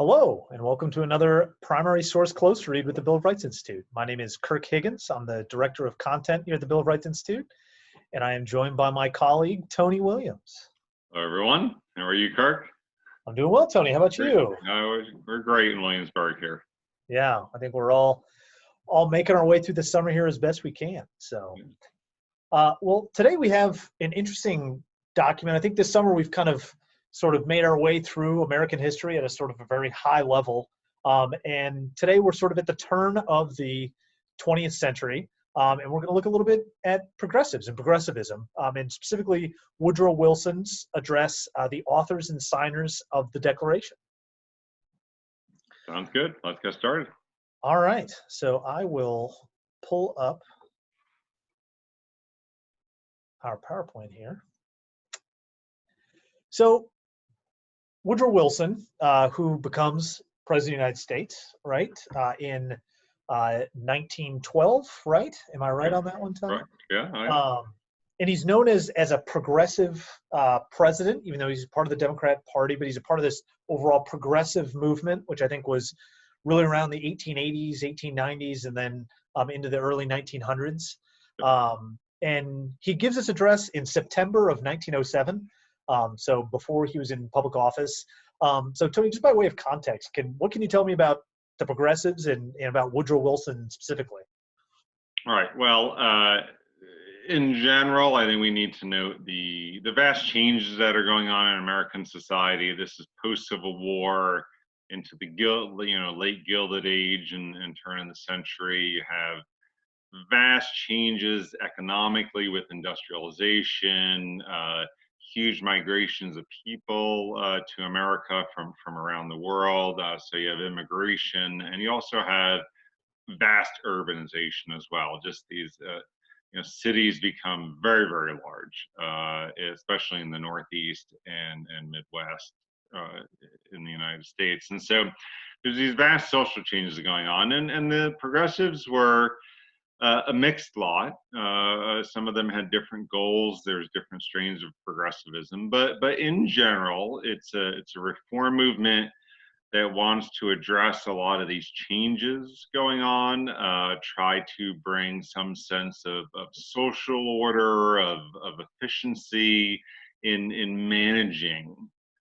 Hello, and welcome to another primary source close read with the Bill of Rights Institute. My name is Kirk Higgins. I'm the Director of Content here at the Bill of Rights Institute, and I am joined by my colleague, Tony Williams. Hello, everyone. How are you, Kirk? I'm doing well, Tony. How about you? We're great in Williamsburg here. Yeah, I think we're all making our way through the summer here as best we can. So, well, today we have an interesting document. I think this summer we've kind of sort of made our way through American history at a sort of a very high level. And today we're sort of at the turn of the 20th century. And we're going to look a little bit at progressives and progressivism, and specifically Woodrow Wilson's address, the authors and signers of the Declaration. Sounds good. Let's get started. All right. So I will pull up our PowerPoint here. So Woodrow Wilson, who becomes President of the United States, right, in 1912, right? Am I right on that one, Tony? Right. Yeah. And he's known as a progressive president, even though he's part of the Democrat Party, but he's a part of this overall progressive movement, which I think was really around the 1880s, 1890s, and then into the early 1900s. And he gives this address in September of 1907. So before he was in public office. So Tony, just by way of context, what can you tell me about the progressives and about Woodrow Wilson specifically? All right. Well, in general, I think we need to note the vast changes that are going on in American society. This is post-Civil War into the late Gilded Age and turn of the century. You have vast changes economically with industrialization, huge migrations of people to America from around the world. So you have immigration, and you also have vast urbanization as well. Just these, cities become very, very large, especially in the Northeast and Midwest in the United States. And so there's these vast social changes going on, and the progressives were a mixed lot. Some of them had different goals. There's different strains of progressivism, but in general, it's a reform movement that wants to address a lot of these changes going on, try to bring some sense of social order, of efficiency in managing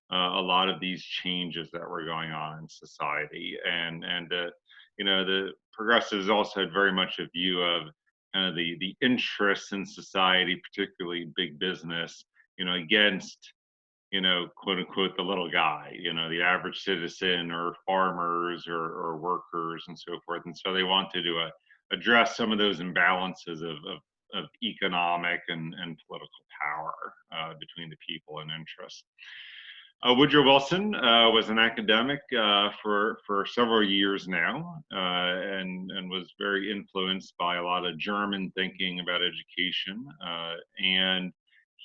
a lot of these changes that were going on in society. And the progressives also had very much a view of kind of the interests in society, particularly big business, against, quote unquote, the little guy, the average citizen or farmers or workers and so forth. And so they wanted to address some of those imbalances of economic and political power between the people and interests. Woodrow Wilson was an academic for several years now, and was very influenced by a lot of German thinking about education. And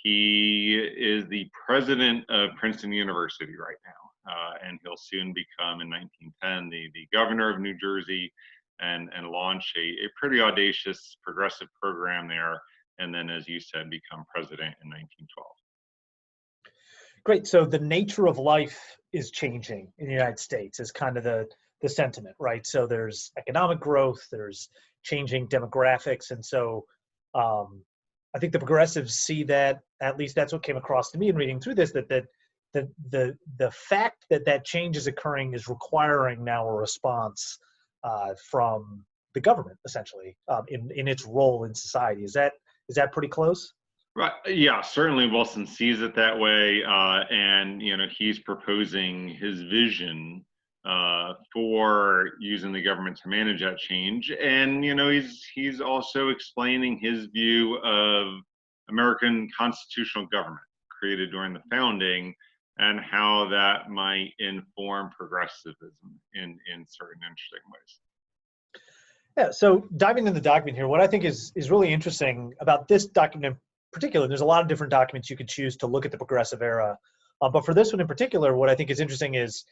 he is the president of Princeton University right now, and he'll soon become, in 1910, the governor of New Jersey, and launch a pretty audacious progressive program there, and then, as you said, become president in 1912. Great. So the nature of life is changing in the United States is kind of the sentiment, right? So there's economic growth, there's changing demographics. And so I think the progressives see that, at least that's what came across to me in reading through this, that the fact that change is occurring is requiring now a response from the government, essentially, in its role in society. Is that pretty close? Right. Yeah, certainly Wilson sees it that way. And, he's proposing his vision for using the government to manage that change. And, he's also explaining his view of American constitutional government created during the founding and how that might inform progressivism in certain interesting ways. Yeah, so diving into the document here, what I think is really interesting about this document in particular, there's a lot of different documents you could choose to look at the progressive era. But for this one in particular, what I think is interesting is,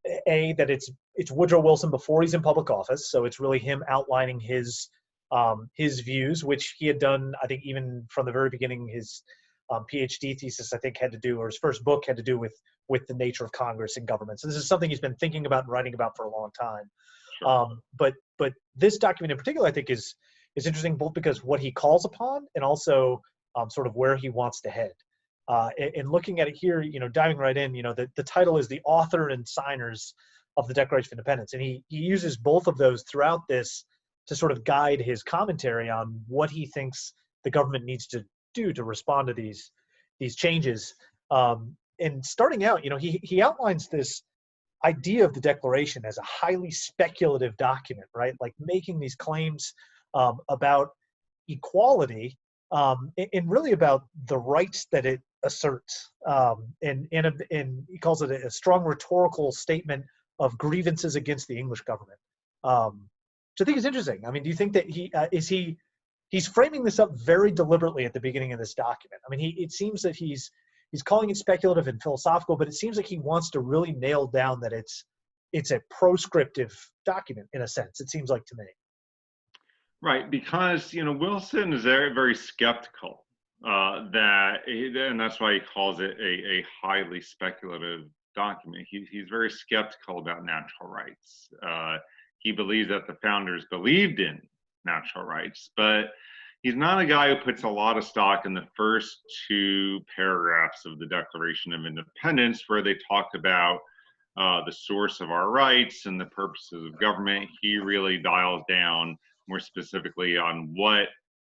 that it's Woodrow Wilson before he's in public office. So it's really him outlining his views, which he had done, I think, even from the very beginning. His PhD thesis, I think, had to do, or his first book had to do with with the nature of Congress and government. So this is something he's been thinking about and writing about for a long time. Sure. But this document in particular, I think, is interesting both because what he calls upon and also sort of where he wants to head. And looking at it here, diving right in, the title is The Author and Signers of the Declaration of Independence. And he uses both of those throughout this to sort of guide his commentary on what he thinks the government needs to do to respond to these changes. And starting out, he outlines this idea of the Declaration as a highly speculative document, right? Like making these claims about equality and really about the rights that it asserts. And he calls it a strong rhetorical statement of grievances against the English government. Which I think is interesting. I mean, do you think that he's framing this up very deliberately at the beginning of this document? I mean, it seems that he's calling it speculative and philosophical, but it seems like he wants to really nail down that it's a proscriptive document in a sense. It seems like to me. Right, because Wilson is very, very skeptical and that's why he calls it a highly speculative document. He's very skeptical about natural rights. He believes that the founders believed in natural rights, but he's not a guy who puts a lot of stock in the first two paragraphs of the Declaration of Independence, where they talk about the source of our rights and the purposes of government. He really dials down more specifically on what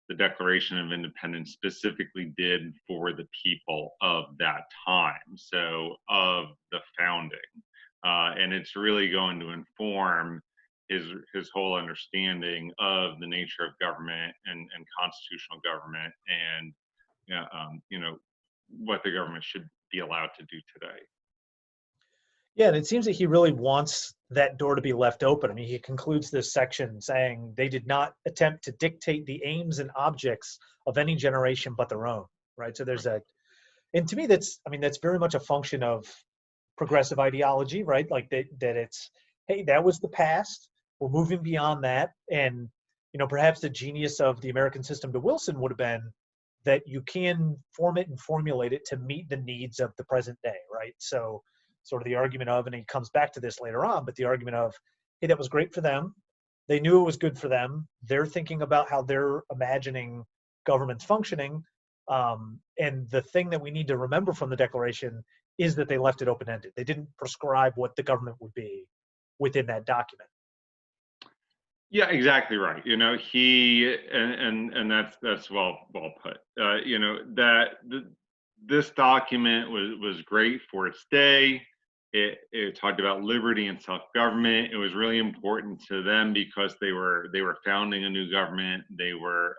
the Declaration of Independence specifically did for the people of that time, so of the founding. And it's really going to inform his whole understanding of the nature of government and constitutional government and what the government should be allowed to do today. Yeah, and it seems that he really wants that door to be left open. I mean, he concludes this section saying they did not attempt to dictate the aims and objects of any generation but their own, right? So and to me, that's very much a function of progressive ideology, right? Like that it's, hey, that was the past. We're moving beyond that. And, perhaps the genius of the American system to Wilson would have been that you can form it and formulate it to meet the needs of the present day, right? So sort of the argument of, and he comes back to this later on, but the argument of, hey, that was great for them. They knew it was good for them. They're thinking about how they're imagining government's functioning. And the thing that we need to remember from the Declaration is that they left it open-ended. They didn't prescribe what the government would be within that document. Yeah, exactly right. He and that's well put. This document was great for its day. It talked about liberty and self-government. It was really important to them because they were founding a new government. They were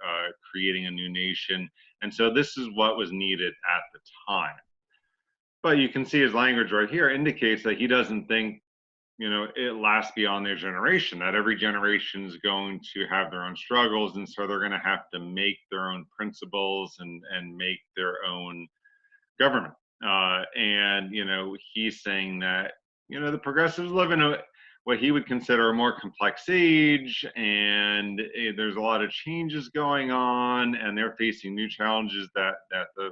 creating a new nation, and so this is what was needed at the time. But you can see his language right here indicates that he doesn't think it lasts beyond their generation, that every generation is going to have their own struggles, and so they're going to have to make their own principles and make their own government. And he's saying that the progressives live in what he would consider a more complex age, and there's a lot of changes going on, and they're facing new challenges that the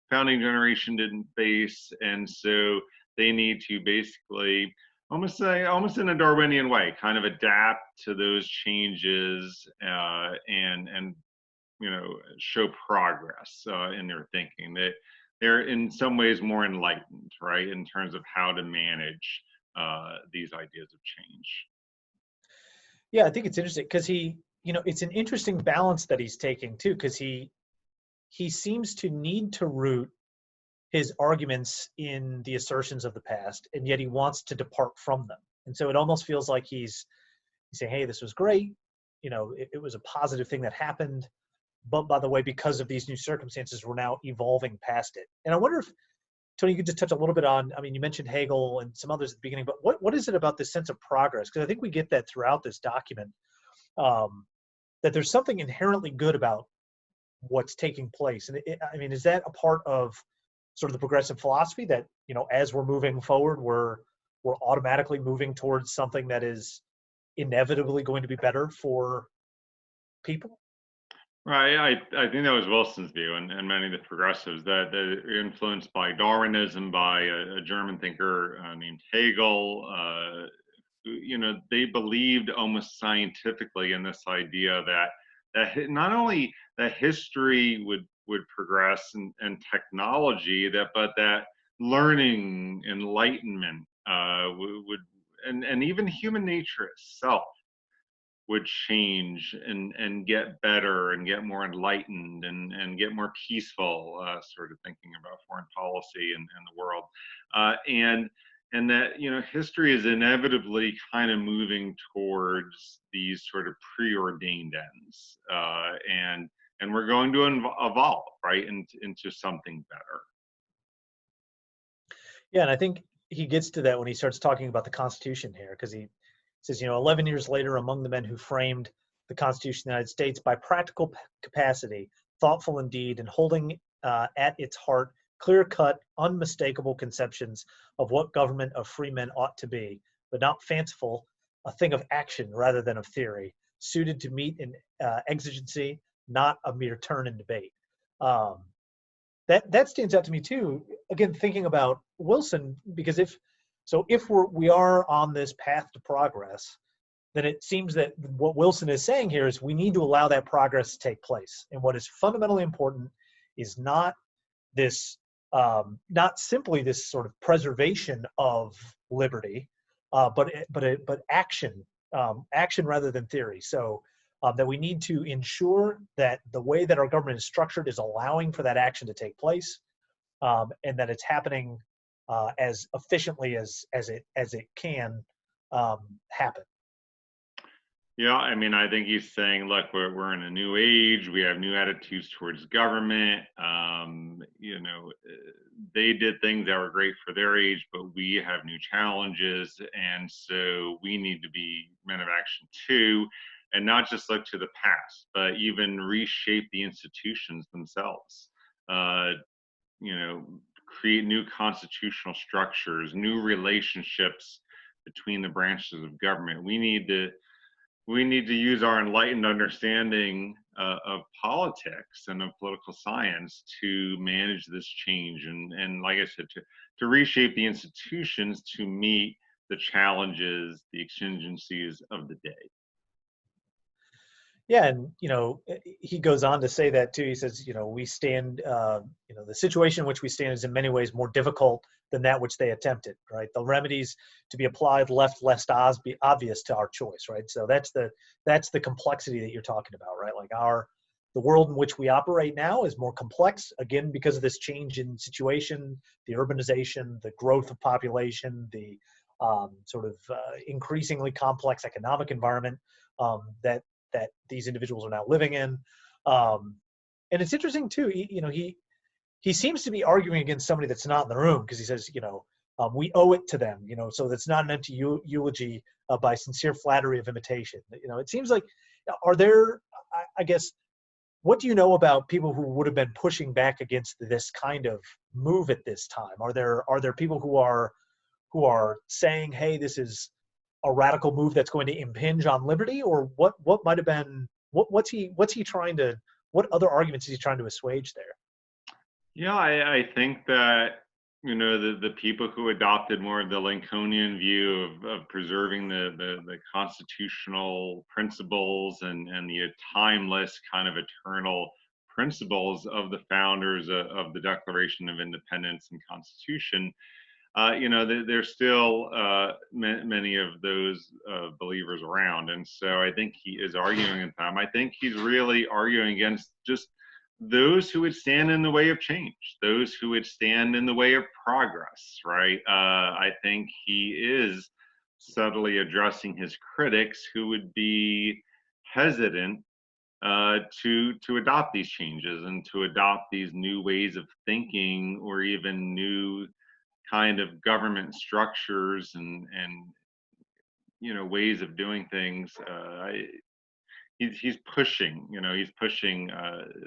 founding generation didn't face, and so they need to basically almost in a Darwinian way, kind of adapt to those changes and show progress in their thinking. That they're in some ways more enlightened, right, in terms of how to manage these ideas of change. Yeah, I think it's interesting because it's an interesting balance that he's taking too, because he seems to need to root his arguments in the assertions of the past, and yet he wants to depart from them. And so it almost feels like he's saying, hey, this was great. It was a positive thing that happened. But by the way, because of these new circumstances, we're now evolving past it. And I wonder if, Tony, you could just touch a little bit on, you mentioned Hegel and some others at the beginning, but what is it about this sense of progress? Because I think we get that throughout this document, that there's something inherently good about what's taking place. And is that a part of sort of the progressive philosophy that, as we're moving forward, we're automatically moving towards something that is inevitably going to be better for people? Right. I think that was Wilson's view, and many of the progressives that they're influenced by Darwinism, by a German thinker named Hegel. They believed almost scientifically in this idea that not only that history would progress and technology, but that learning, enlightenment would and even human nature itself would change and get better and get more enlightened and get more peaceful, sort of thinking about foreign policy and the world. And that, history is inevitably kind of moving towards these sort of preordained ends. And we're going to evolve, right, into something better. Yeah, and I think he gets to that when he starts talking about the Constitution here, because he says, 11 years later, among the men who framed the Constitution of the United States by practical capacity, thoughtful indeed, and holding at its heart clear-cut, unmistakable conceptions of what government of free men ought to be, but not fanciful, a thing of action rather than of theory, suited to meet an exigency, not a mere turn in debate. That stands out to me too. Again, thinking about Wilson, because if we are on this path to progress, then it seems that what Wilson is saying here is we need to allow that progress to take place. And what is fundamentally important is not simply this sort of preservation of liberty, but action rather than theory. So that we need to ensure that the way that our government is structured is allowing for that action to take place, and that it's happening as efficiently as it can happen. Yeah, I mean, I think he's saying, look, we're in a new age. We have new attitudes towards government. They did things that were great for their age, but we have new challenges, and so we need to be men of action too, and not just look to the past, but even reshape the institutions themselves. Create new constitutional structures, new relationships between the branches of government. We need to use our enlightened understanding of politics and of political science to manage this change, and like I said, to reshape the institutions to meet the challenges, the exigencies of the day. Yeah, and he goes on to say that too. He says, we stand, the situation in which we stand is in many ways more difficult than that which they attempted. Right, the remedies to be applied left less obvious to our choice. Right, so that's the complexity that you're talking about. Right, like the world in which we operate now is more complex again because of this change in situation, the urbanization, the growth of population, the increasingly complex economic environment that these individuals are now living in. And it's interesting too, he seems to be arguing against somebody that's not in the room, because he says, we owe it to them, so that's not an empty eulogy by sincere flattery of imitation. It seems like, are there, I guess, what do you know about people who would have been pushing back against this kind of move at this time? Are there people who are saying, hey, this is a radical move that's going to impinge on liberty, or what might have been, what's he trying to, what other arguments is he trying to assuage there? Yeah, I think that, the people who adopted more of the Lincolnian view of preserving the constitutional principles and the timeless kind of eternal principles of the founders of the Declaration of Independence and Constitution, there's still many of those believers around. And so I think he is arguing with them. I think he's really arguing against just those who would stand in the way of change, those who would stand in the way of progress, right? I think he is subtly addressing his critics who would be hesitant to adopt these changes and to adopt these new ways of thinking, or even new kind of government structures and ways of doing things. He's pushing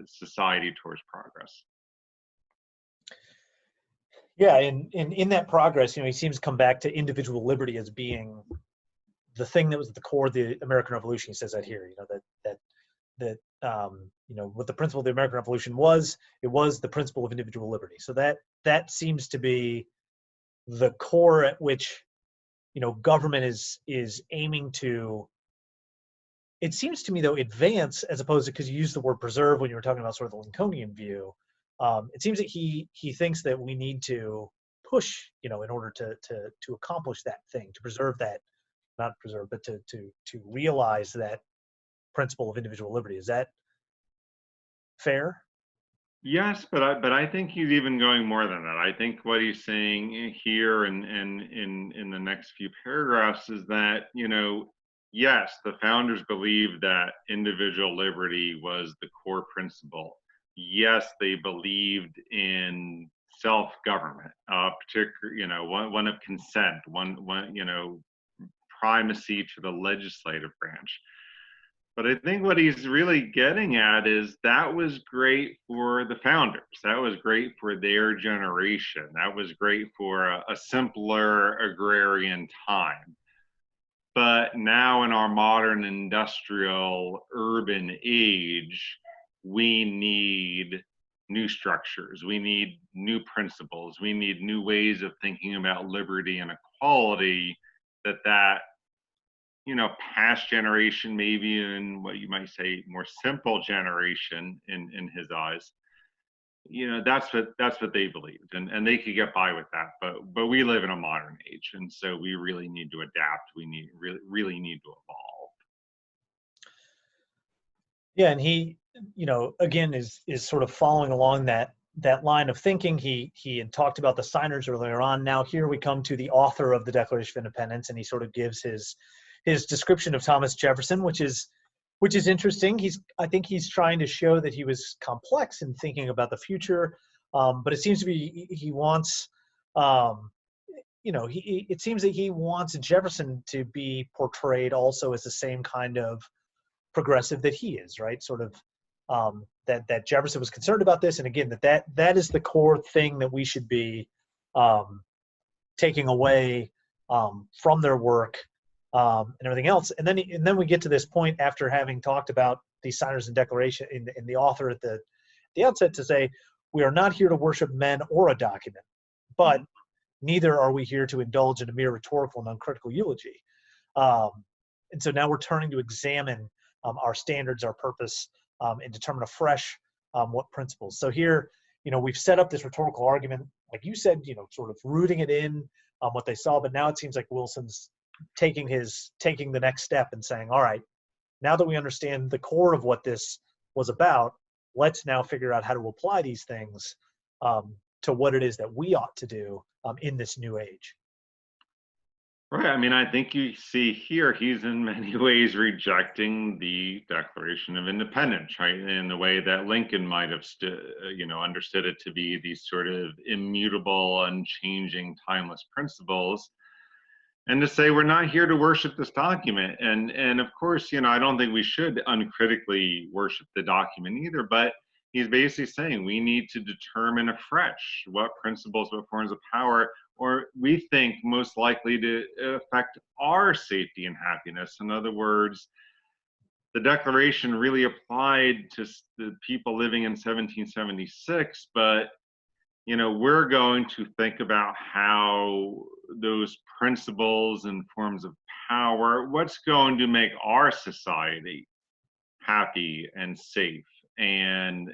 society towards progress. Yeah, and in that progress, he seems to come back to individual liberty as being the thing that was at the core of the American Revolution. He says that here, that what the principle of the American Revolution was. It was the principle of individual liberty. So that seems to be the core at which, government is aiming to. It seems to me, though, advance, as opposed to, because you used the word preserve when you were talking about sort of the Lincolnian view. It seems that he thinks that we need to push, in order to accomplish that thing, to preserve that, not preserve, but to realize that principle of individual liberty. Is that fair? Yes, but I think he's even going more than that. I think what he's saying here and in the next few paragraphs is that, yes, the founders believed that individual liberty was the core principle. Yes, they believed in self-government, one of consent, one, primacy to the legislative branch. But I think what he's really getting at is that was great for the founders. That was great for their generation. That was great for a simpler agrarian time. But now in our modern industrial urban age, we need new structures. We need new principles. We need new ways of thinking about liberty and equality that past generation, maybe in what you might say more simple generation in his eyes, that's what they believed, and they could get by with that. But we live in a modern age, and so we really need to adapt. We really need to evolve. Yeah, and he, again, is sort of following along that line of thinking. He had talked about the signers earlier on. Now here we come to the author of the Declaration of Independence, and he sort of gives his description of Thomas Jefferson, which is interesting. I think he's trying to show that he was complex in thinking about the future, but it seems to be he wants, it seems that he wants Jefferson to be portrayed also as the same kind of progressive that he is, right? Sort of that Jefferson was concerned about this, and again that is the core thing that we should be taking away from their work. And everything else, and then we get to this point after having talked about the signers and declaration in the author at the outset, to say we are not here to worship men or a document, but neither are we here to indulge in a mere rhetorical and uncritical eulogy. And so now we're turning to examine our standards, our purpose, and determine afresh what principles. So here, we've set up this rhetorical argument, like you said, sort of rooting it in what they saw, but now it seems like Wilson's taking the next step and saying, all right, now that we understand the core of what this was about, let's now figure out how to apply these things to what it is that we ought to do in this new age. Right. I mean, I think you see here, he's in many ways rejecting the Declaration of Independence, right? In the way that Lincoln might have, understood it to be these sort of immutable, unchanging, timeless principles. And to say we're not here to worship this document. And of course, I don't think we should uncritically worship the document either, but he's basically saying we need to determine afresh what principles, what forms of power, or we think most likely to affect our safety and happiness. In other words, the Declaration really applied to the people living in 1776, but we're going to think about how those principles and forms of power, what's going to make our society happy and safe and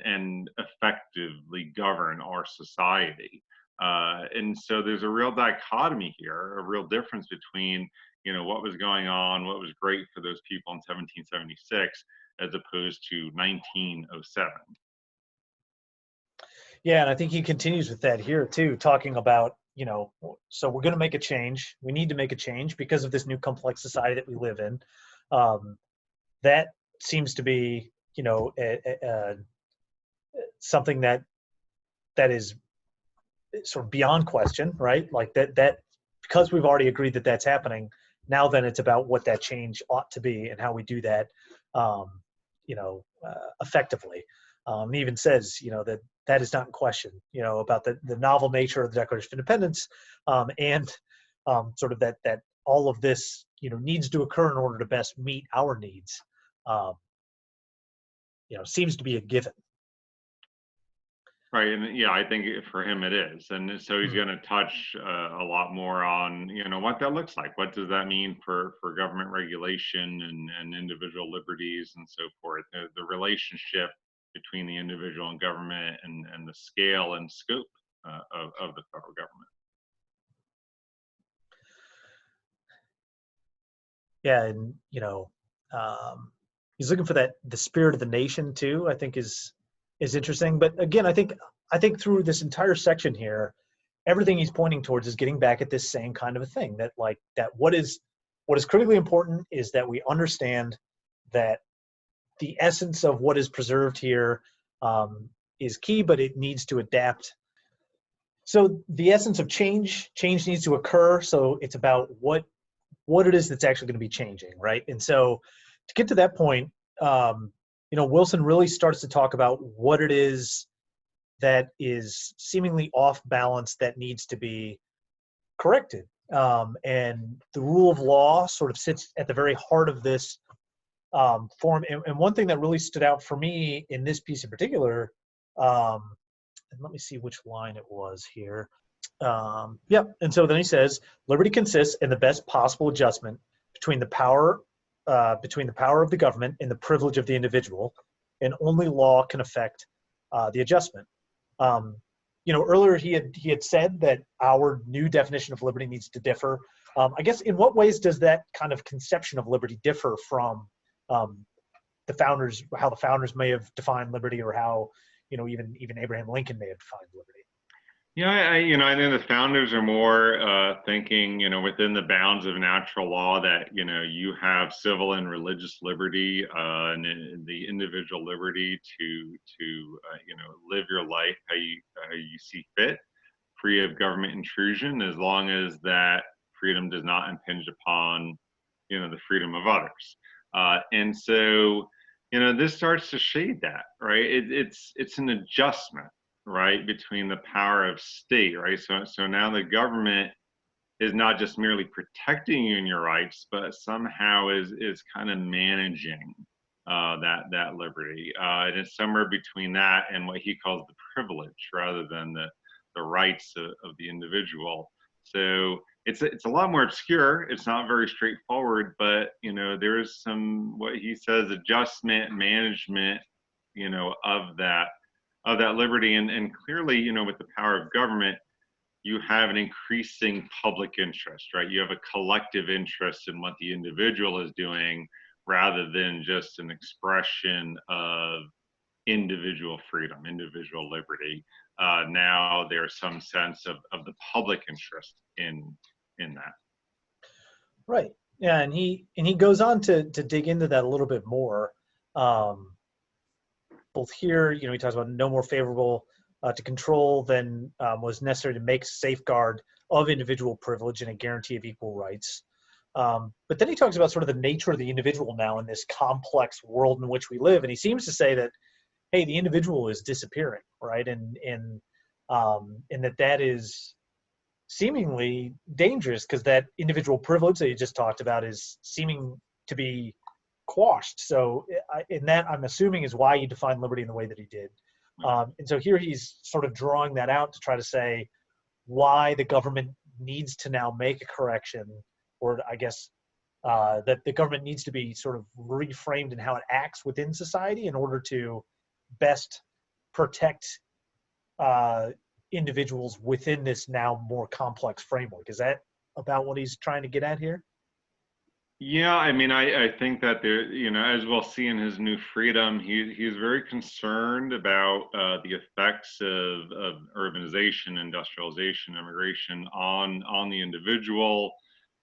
effectively govern our society. And so there's a real dichotomy here, a real difference between, what was going on, what was great for those people in 1776, as opposed to 1907. Yeah, and I think he continues with that here too, talking about, so we're going to make a change. We need to make a change because of this new complex society that we live in. That seems to be, something that is sort of beyond question, right? Like that because we've already agreed that that's happening. Now then it's about what that change ought to be and how we do that, effectively. He even says, that is not in question, about the novel nature of the Declaration of Independence, and sort of that all of this, needs to occur in order to best meet our needs. seems to be a given. Right, and yeah, I think for him it is, and so he's Mm. going to touch a lot more on what that looks like. What does that mean for government regulation and individual liberties and so forth? The relationship between the individual and government, and the scale and scope of the federal government. Yeah, and he's looking for the spirit of the nation too. I think is interesting. But again, I think through this entire section here, everything he's pointing towards is getting back at this same kind of a thing, that what is critically important is that we understand that the essence of what is preserved here is key, but it needs to adapt. So the essence of change needs to occur. So it's about what it is that's actually going to be changing, right? And so to get to that point, Wilson really starts to talk about what it is that is seemingly off balance that needs to be corrected. And the rule of law sort of sits at the very heart of this form. And one thing that really stood out for me in this piece in particular, and let me see which line it was here. And so then he says, liberty consists in the best possible adjustment between the power of the government and the privilege of the individual, and only law can affect the adjustment. Earlier he had said that our new definition of liberty needs to differ. I guess in what ways does that kind of conception of liberty differ from the founders, how the founders may have defined liberty, or how even Abraham Lincoln may have defined liberty? Yeah, I think the founders are more thinking, within the bounds of natural law, that you have civil and religious liberty, and the individual liberty to live your life how you see fit, free of government intrusion, as long as that freedom does not impinge upon the freedom of others. And so this starts to shade that, right? It's an adjustment, right, between the power of state, right? So now the government is not just merely protecting you and your rights, but somehow is kind of managing that liberty. And it's somewhere between that and what he calls the privilege, rather than the rights of the individual. So it's a lot more obscure. It's not very straightforward, but there is some, what he says, adjustment, management, of that liberty. And clearly, with the power of government, you have an increasing public interest, right? You have a collective interest in what the individual is doing, rather than just an expression of individual freedom, individual liberty. Now there's some sense of the public interest in that. Right. Yeah, and he goes on to dig into that a little bit more. Both here, he talks about no more favorable to control than was necessary to make safeguard of individual privilege and a guarantee of equal rights. But then he talks about sort of the nature of the individual now in this complex world in which we live, and he seems to say that, hey, the individual is disappearing, right? And that is seemingly dangerous, because that individual privilege that you just talked about is seeming to be quashed. So in that, I'm assuming, is why he defined liberty in the way that he did. And so here he's sort of drawing that out to try to say why the government needs to now make a correction, or I guess that the government needs to be sort of reframed in how it acts within society in order to best protect individuals within this now more complex framework. Is that about what he's trying to get at here? Yeah, I think that there, as we'll see in his New Freedom, he's very concerned about the effects of urbanization, industrialization, immigration on the individual,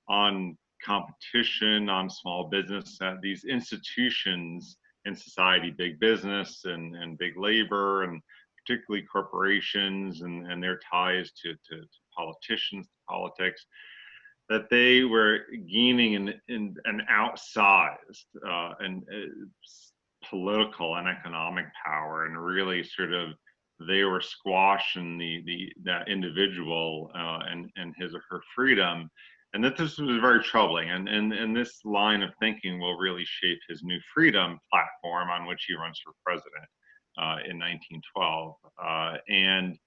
on competition, on small business, these institutions in society, big business and big labor, and particularly corporations and their ties to politicians, politics, that they were gaining an outsized political and economic power, and really sort of they were squashing that individual and his or her freedom. and that this was very troubling. And this line of thinking will really shape his New Freedom platform on which he runs for president in 1912. And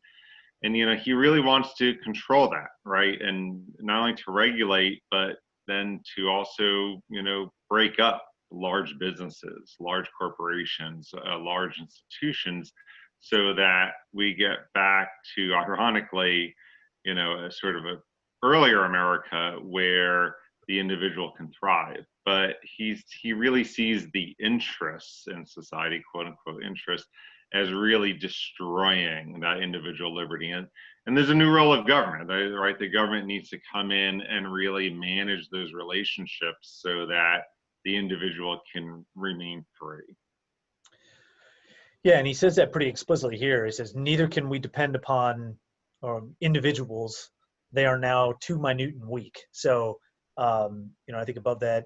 he really wants to control that, right? And not only to regulate, but then to also break up large businesses, large corporations, large institutions, so that we get back to, ironically, a sort of a earlier America where the individual can thrive. But he really sees the interests in society, quote unquote interests, as really destroying that individual liberty. And there's a new role of government, right? The government needs to come in and really manage those relationships so that the individual can remain free. Yeah, and he says that pretty explicitly here. He says, neither can we depend upon individuals. They are now too minute and weak. So, I think above that,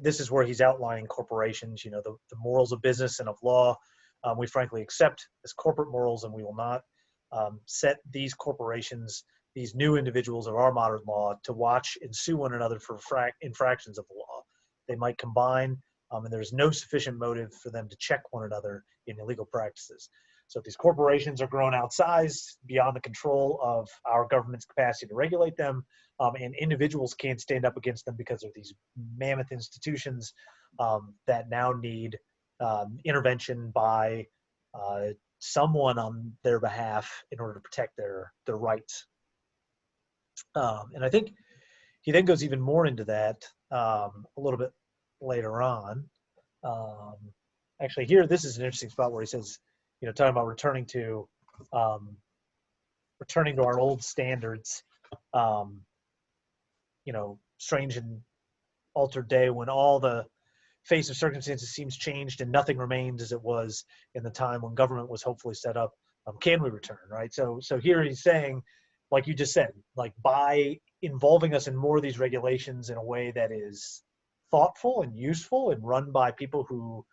this is where he's outlining corporations, the morals of business and of law. We frankly accept as corporate morals, and we will not set these corporations, these new individuals of our modern law, to watch and sue one another for infractions of the law. They might combine, and there's no sufficient motive for them to check one another in illegal practices. So if these corporations are grown outsized beyond the control of our government's capacity to regulate them, and individuals can't stand up against them because of these mammoth institutions that now need intervention by someone on their behalf in order to protect their rights. And I think he then goes even more into that a little bit later on. Actually, here, this is an interesting spot where he says, talking about returning to our old standards, strange and altered day when all the face of circumstances seems changed and nothing remains as it was in the time when government was hopefully set up. Can we return, right? So here he's saying, like you just said, like by involving us in more of these regulations in a way that is thoughtful and useful and run by people who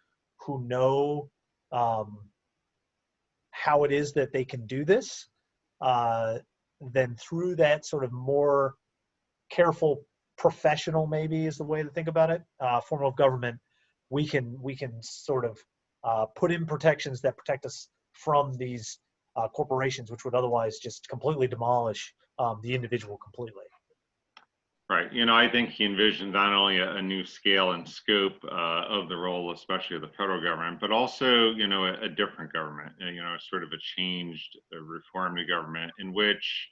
know how it is that they can do this, then through that sort of more careful, professional, maybe is the way to think about it, form of government, we can sort of put in protections that protect us from these corporations, which would otherwise just completely demolish the individual completely. Right. I think he envisioned not only a new scale and scope of the role, especially of the federal government, but also, a different government, sort of a changed, reformed government in which,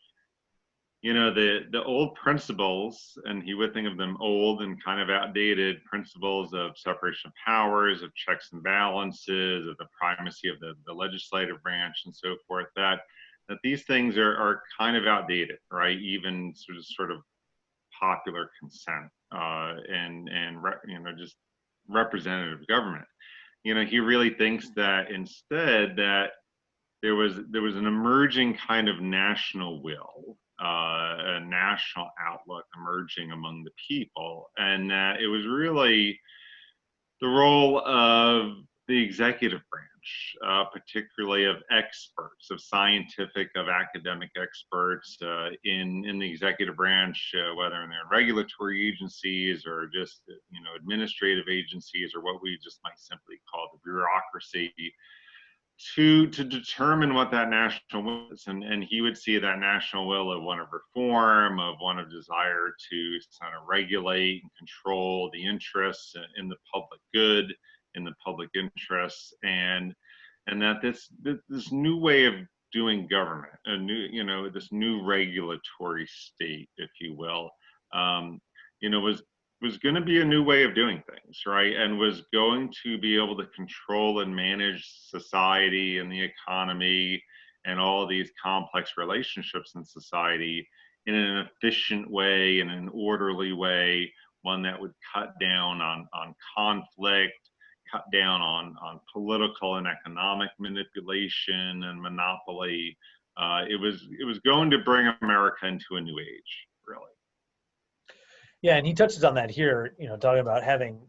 the old principles, and he would think of them old and kind of outdated principles of separation of powers, of checks and balances, of the primacy of the legislative branch and so forth, that these things are kind of outdated, right? Even sort of popular consent and just representative government. He really thinks that instead that there was an emerging kind of national will, a national outlook emerging among the people, and that it was really the role of the executive branch, particularly of experts, of scientific, of academic experts in the executive branch, whether in their regulatory agencies or just administrative agencies, or what we just might simply call the bureaucracy, to determine what that national will is. And he would see that national will of one of reform, of one of desire to kind of regulate and control the interests in the public good, in the public interests, and that this new way of doing government, a new this new regulatory state, if you will, was going to be a new way of doing things, right? And was going to be able to control and manage society and the economy and all of these complex relationships in society in an efficient way, in an orderly way, one that would cut down on conflict, cut down on political and economic manipulation and monopoly. It was going to bring America into a new age, really. Yeah, and he touches on that here, talking about having,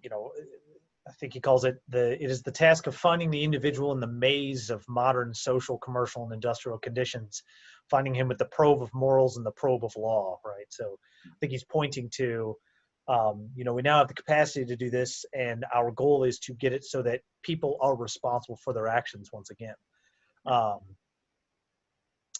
I think he calls it it is the task of finding the individual in the maze of modern social, commercial, and industrial conditions, finding him with the probe of morals and the probe of law, right? So I think he's pointing to, we now have the capacity to do this, and our goal is to get it so that people are responsible for their actions once again.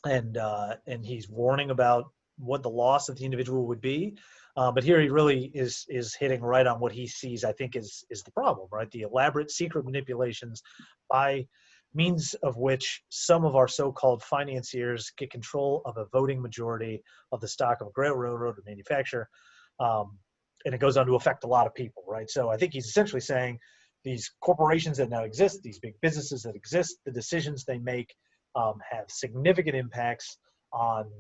And he's warning about what the loss of the individual would be. But here he really is hitting right on what he sees, I think, is the problem, right? The elaborate secret manipulations by means of which some of our so-called financiers get control of a voting majority of the stock of a railroad or manufacturer. And it goes on to affect a lot of people, right? So I think he's essentially saying these corporations that now exist, these big businesses that exist, the decisions they make have significant impacts on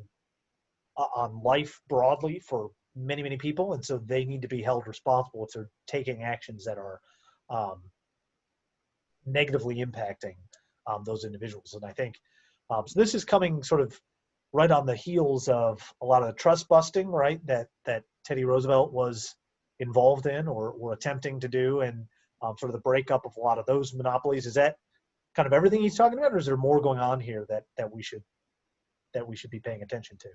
life broadly for many, many people, and so they need to be held responsible if they're taking actions that are negatively impacting those individuals. And I think so this is coming sort of right on the heels of a lot of the trust busting, right, that Teddy Roosevelt was involved in or attempting to do, and sort of the breakup of a lot of those monopolies. Is that kind of everything he's talking about, or is there more going on here that we should be paying attention to?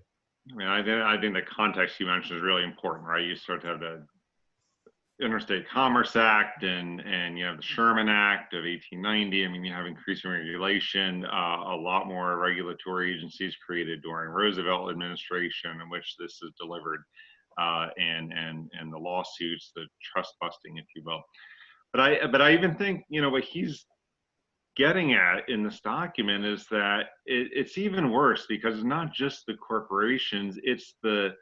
I mean, I think the context you mentioned is really important, right? You start to have the Interstate Commerce Act and you have the Sherman Act of 1890. I mean, you have increasing regulation, a lot more regulatory agencies created during Roosevelt administration in which this is delivered, and the lawsuits, the trust busting, if you will. But I even think, what he's getting at in this document is that it's even worse, because it's not just the corporations, it's the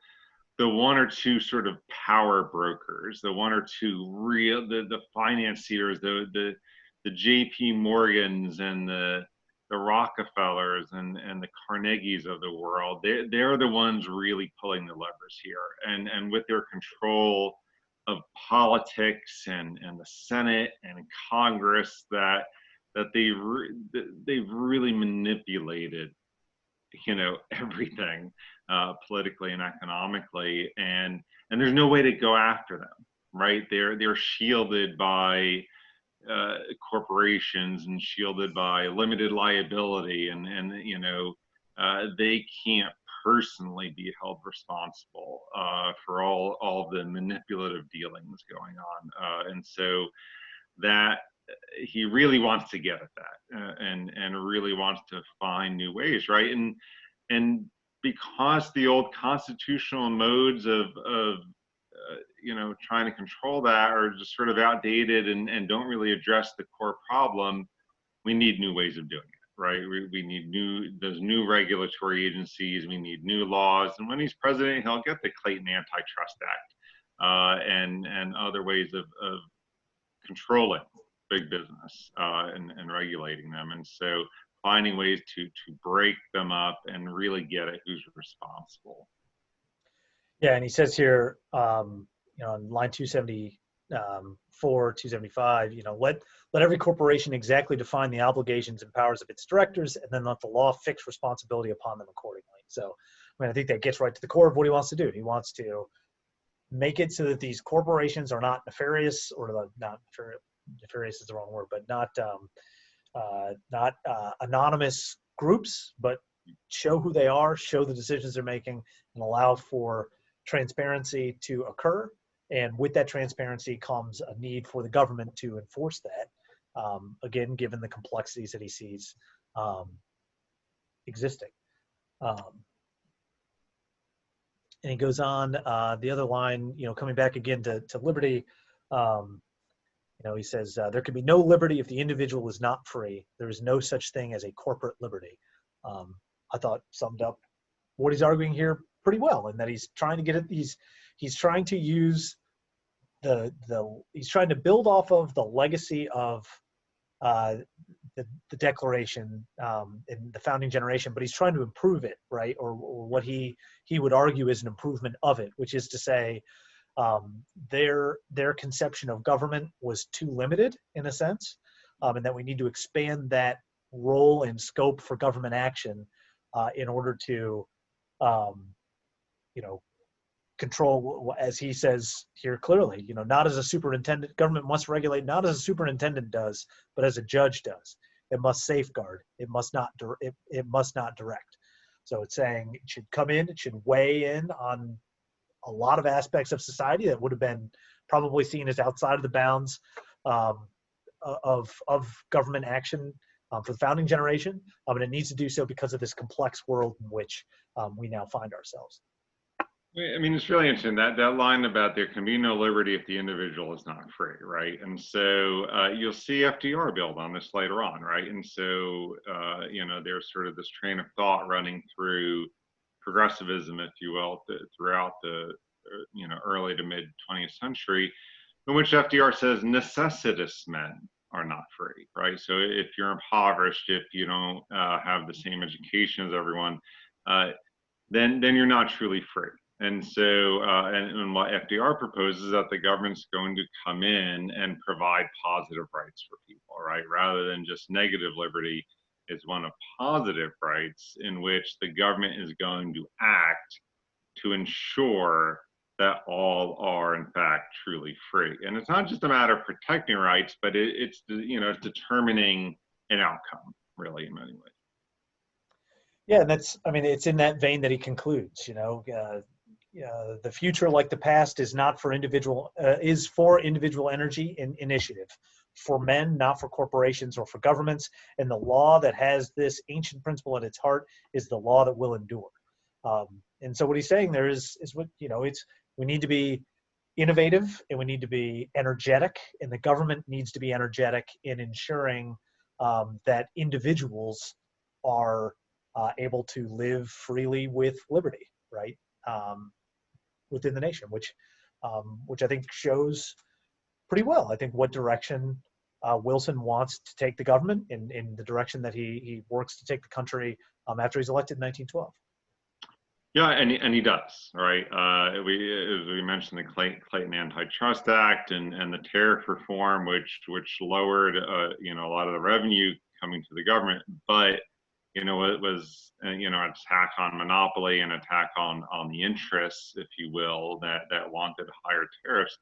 one or two sort of power brokers, the one or two real the financiers, the JP Morgans and the Rockefellers and the Carnegies of the world. They're the ones really pulling the levers here, and with their control of politics and the Senate and Congress, that they've really manipulated, everything politically and economically, and there's no way to go after them, right? They're shielded by corporations and shielded by limited liability, and they can't personally be held responsible for all the manipulative dealings going on, and so that he really wants to get at that, and really wants to find new ways, right? And because the old constitutional modes of trying to control that are just sort of outdated and don't really address the core problem, we need new ways of doing it, right? We need those new regulatory agencies. We need new laws. And when he's president, he'll get the Clayton Antitrust Act and other ways of controlling big business and regulating them. And so finding ways to break them up and really get at who's responsible. Yeah, and he says here, on line 274, 275, let every corporation exactly define the obligations and powers of its directors, and then let the law fix responsibility upon them accordingly. So, I think that gets right to the core of what he wants to do. He wants to make it so that these corporations are not nefarious, or not nefarious is the wrong word, but not anonymous groups, but show who they are, show the decisions they're making, and allow for transparency to occur. And with that transparency comes a need for the government to enforce that, again, given the complexities that he sees existing. And he goes on, the other line, coming back again to liberty, he says, there can be no liberty if the individual is not free. There is no such thing as a corporate liberty. I thought summed up what he's arguing here pretty well, and that he's trying to get at these, he's trying to use he's trying to build off of the legacy of the Declaration in the founding generation, but he's trying to improve it, right? Or what he would argue is an improvement of it, which is to say, their conception of government was too limited in a sense, and that we need to expand that role and scope for government action in order to, control, as he says here clearly, not as a superintendent. Government must regulate not as a superintendent does, but as a judge does. It must safeguard. It must not direct. So it's saying it should come in. It should weigh in on a lot of aspects of society that would have been probably seen as outside of the bounds of government action for the founding generation. And it needs to do so because of this complex world in which we now find ourselves. I mean, it's really interesting that line about there can be no liberty if the individual is not free, right? And so you'll see FDR build on this later on, right? And so there's sort of this train of thought running through progressivism, if you will, throughout the early to mid 20th century, in which FDR says necessitous men are not free, right? So if you're impoverished, if you don't have the same education as everyone, then you're not truly free. And so, and what FDR proposes is that the government's going to come in and provide positive rights for people, right? Rather than just negative liberty, it's one of positive rights in which the government is going to act to ensure that all are in fact truly free. And it's not just a matter of protecting rights, but it's determining an outcome, really, in many ways. Yeah, and it's in that vein that he concludes, the future, like the past, is for individual energy and initiative, for men, not for corporations or for governments. And the law that has this ancient principle at its heart is the law that will endure. And so what he's saying there is what, we need to be innovative and we need to be energetic, and the government needs to be energetic in ensuring that individuals are able to live freely with liberty, right? Within the nation, which I think shows pretty well, I think, what direction Wilson wants to take the government in the direction that he works to take the country after he's elected in 1912. Yeah, and he does, right? As we mentioned, the Clayton Antitrust Act and the tariff reform, which lowered a lot of the revenue coming to the government, but it was an attack on monopoly, an attack on the interests, if you will, that wanted higher tariffs.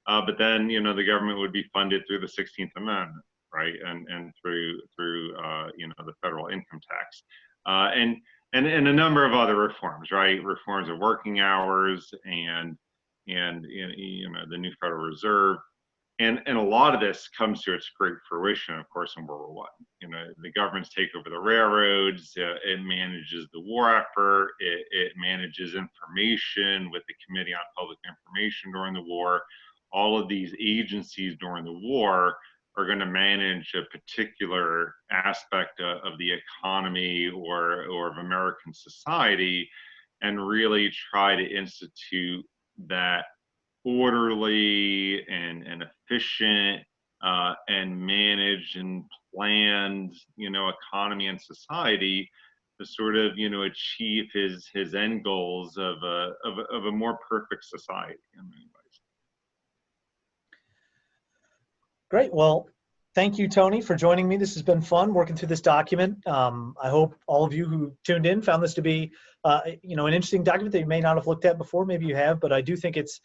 But then the government would be funded through the 16th Amendment, right, and through the federal income tax, and a number of other reforms, right? Reforms of working hours and the new Federal Reserve. And a lot of this comes to its great fruition, of course, in World War I. The governments take over the railroads. It manages the war effort. It manages information with the Committee on Public Information during the war. All of these agencies during the war are going to manage a particular aspect of the economy or of American society, and really try to institute that orderly and efficient and managed and planned economy and society to sort of achieve his end goals of a more perfect society in many ways. Great. Well, thank you, Tony, for joining me. This has been fun working through this document. I hope all of you who tuned in found this to be an interesting document that you may not have looked at before. Maybe you have, but I do think it's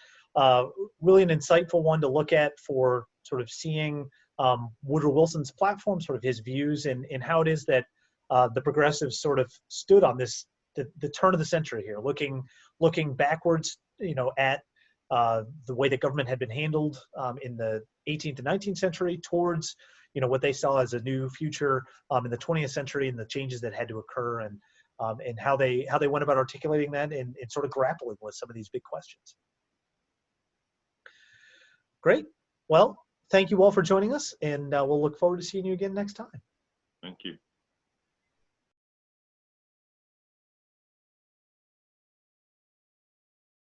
really an insightful one to look at for sort of seeing Woodrow Wilson's platform, sort of his views, and how it is that the progressives sort of stood on this, the turn of the century here, looking backwards, at the way that government had been handled in the 18th and 19th century towards, what they saw as a new future in the 20th century and the changes that had to occur, and how they went about articulating that and sort of grappling with some of these big questions. Great. Well, thank you all for joining us, and we'll look forward to seeing you again next time. Thank you.